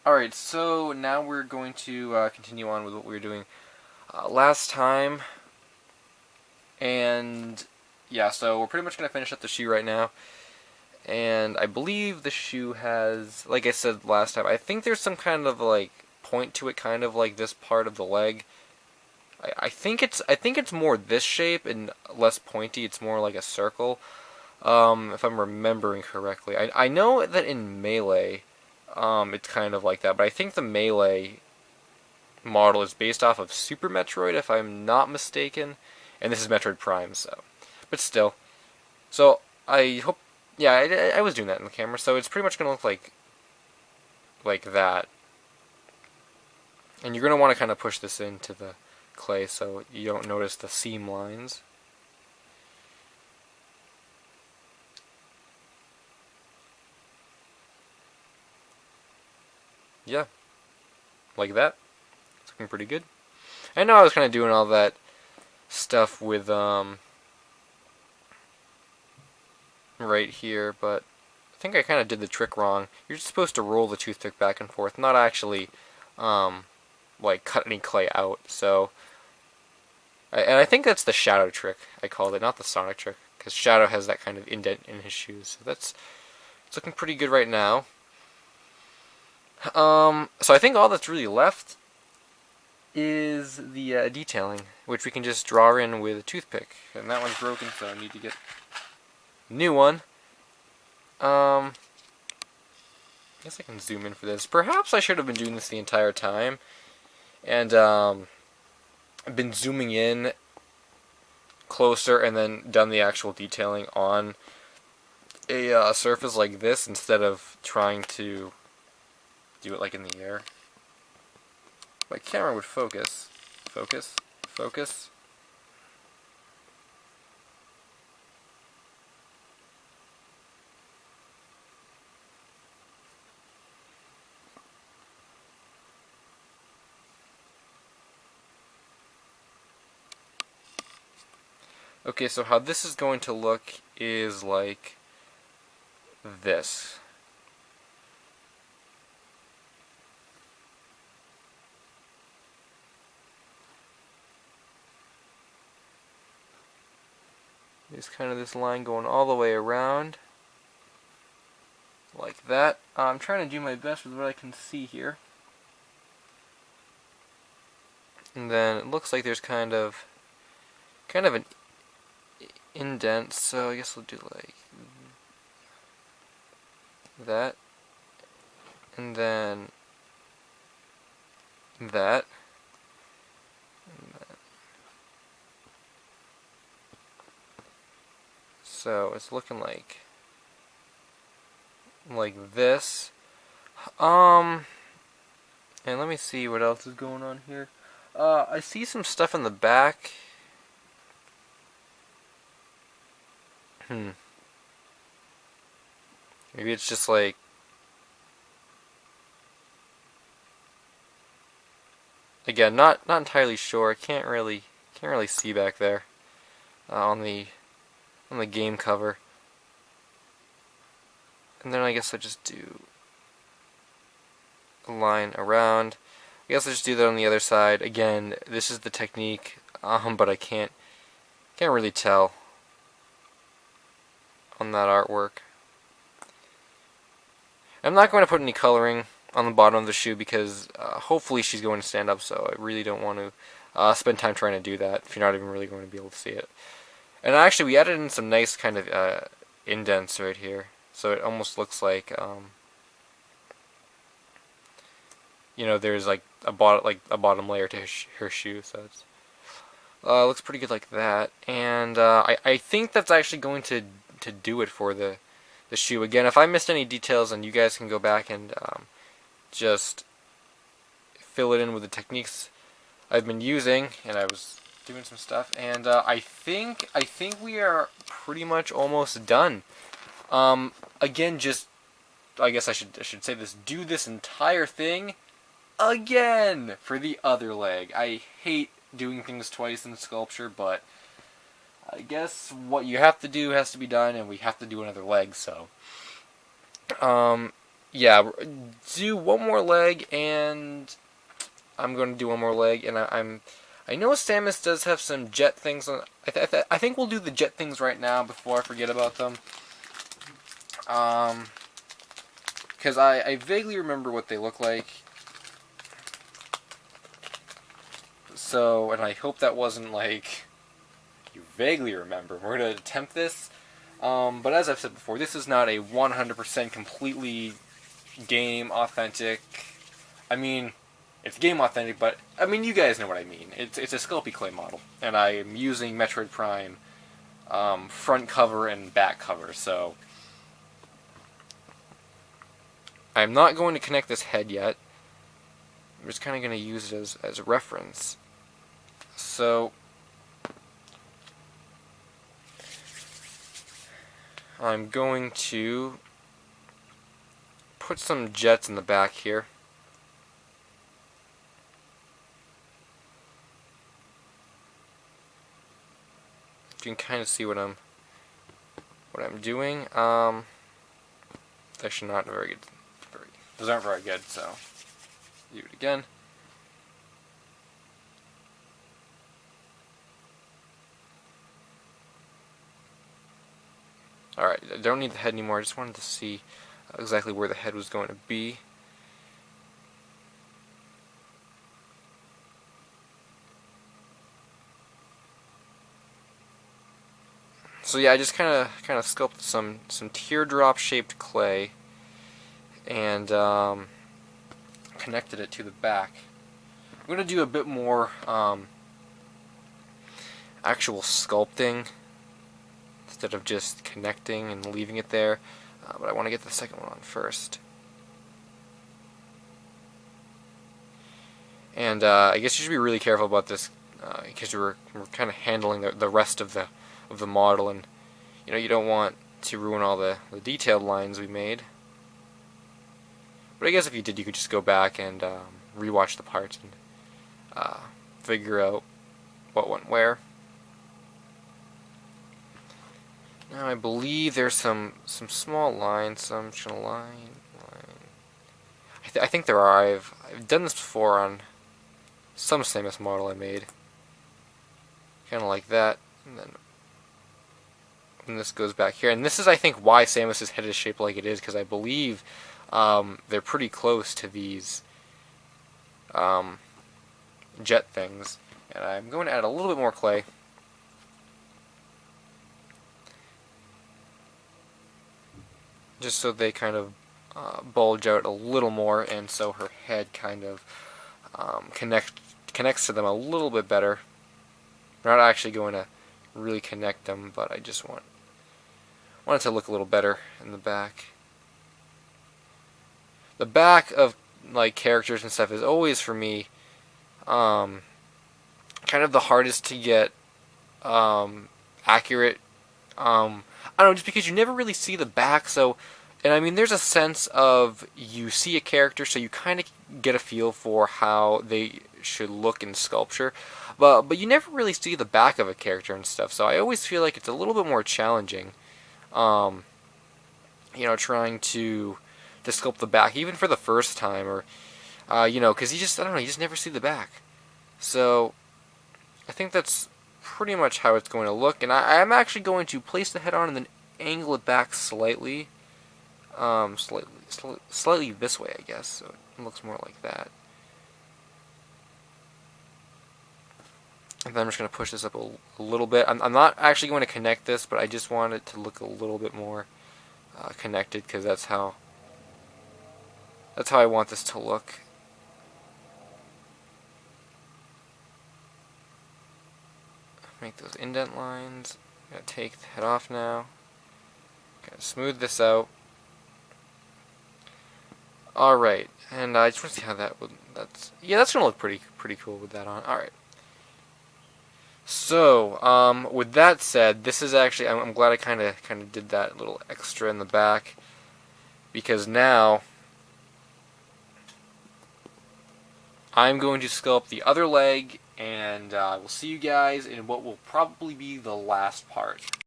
Alright, so now we're going to continue on with what we were doing last time. And yeah, so we're pretty much going to finish up the shoe right now. And I believe the shoe has, like I said last time, I think there's some kind of like point to it, kind of like this part of the leg. I think it's more this shape and less pointy. It's more like a circle, if I'm remembering correctly. I know that in Melee, it's kind of like that, but I think the Melee model is based off of Super Metroid, if I'm not mistaken, and this is Metroid Prime, so. But still. So, I hope, yeah, I was doing that in the camera, so it's pretty much going to look like that. And you're going to want to kind of push this into the clay so you don't notice the seam lines. Yeah, like that. It's looking pretty good. I know I was kind of doing all that stuff with right here, but I think I kind of did the trick wrong. You're just supposed to roll the toothpick back and forth, not actually like cut any clay out. So, and I think that's the Shadow trick I called it, not the Sonic trick, because Shadow has that kind of indent in his shoes. So it's looking pretty good right now. So I think all that's really left is the detailing, which we can just draw in with a toothpick. And that one's broken, so I need to get a new one. I guess I can zoom in for this. Perhaps I should have been doing this the entire time, and I've been zooming in closer and then done the actual detailing on a surface like this instead of trying to do it like in the air. My camera would focus. Focus. Focus. Okay, so how this is going to look is like this. There's kind of this line going all the way around, like that. I'm trying to do my best with what I can see here. And then it looks like there's kind of an indent, so I guess we'll do like that, and then that, and that. So it's looking like this. And let me see what else is going on here. I see some stuff in the back. Maybe it's just like again, not entirely sure. I can't really see back there on the game cover. And then I guess I just do a line around. I guess I just do that on the other side. Again, this is the technique, but I can't really tell on that artwork. I'm not going to put any coloring on the bottom of the shoe because hopefully she's going to stand up, so I really don't want to spend time trying to do that if you're not even really going to be able to see it. And actually, we added in some nice kind of indents right here, so it almost looks like you know, there's like a bottom layer to her shoe, so it's looks pretty good like that. And I think that's actually going to do it for the shoe. Again, if I missed any details, then you guys can go back and just fill it in with the techniques I've been using. And I was doing some stuff, and I think we are pretty much almost done. Again, just I guess I should say this: do this entire thing again for the other leg. I hate doing things twice in sculpture, but I guess what you have to do has to be done, and we have to do another leg. So, yeah, do one more leg, and I'm going to do one more leg, and I know Samus does have some jet things on. I think we'll do the jet things right now before I forget about them. Because I vaguely remember what they look like. So, and I hope that wasn't like you vaguely remember. We're going to attempt this. But as I've said before, this is not a 100% completely game authentic. I mean, it's game authentic, but I mean, you guys know what I mean. It's a Sculpey clay model, and I am using Metroid Prime front cover and back cover. So I'm not going to connect this head yet. I'm just kind of going to use it as a reference. So I'm going to put some jets in the back here. You can kind of see what I'm doing. It's actually not very good. Those aren't very good, so do it again. Alright, I don't need the head anymore. I just wanted to see exactly where the head was going to be. So yeah, I just kind of sculpted some teardrop shaped clay and connected it to the back. I'm going to do a bit more actual sculpting instead of just connecting and leaving it there, but I want to get the second one on first. And I guess you should be really careful about this because we're kind of handling the rest of the model, and you don't want to ruin all the detailed lines we made. But I guess if you did, you could just go back and rewatch the parts and figure out what went where. Now I believe there's some small lines, so I'm just gonna line. I think there are. I've done this before on some Samus model I made, kind of like that, and then when this goes back here, and this is I think why Samus's head is shaped like it is, because I believe they're pretty close to these jet things, and I'm going to add a little bit more clay. Just so they kind of bulge out a little more, and so her head kind of connects to them a little bit better. I'm not actually going to really connect them, but I just want it to look a little better in the back. The back of like characters and stuff is always for me kind of the hardest to get accurate. I don't know, just because you never really see the back, so, and I mean, there's a sense of you see a character, so you kind of get a feel for how they should look in sculpture, but you never really see the back of a character and stuff, so I always feel like it's a little bit more challenging, trying to sculpt the back, even for the first time, or, because you just, I don't know, you just never see the back. So, I think that's pretty much how it's going to look, and I'm actually going to place the head on and then angle it back slightly, slightly this way, I guess, so it looks more like that. And then I'm just going to push this up a little bit. I'm not actually going to connect this, but I just want it to look a little bit more connected, because that's how I want this to look. Make those indent lines. I'm going to take the head off now. Kind of smooth this out. Alright, and I just want to see how that would, that's going to look pretty cool with that on. Alright. So, with that said, this is actually, I'm glad I kind of did that little extra in the back, because now I'm going to sculpt the other leg, and we'll see you guys in what will probably be the last part.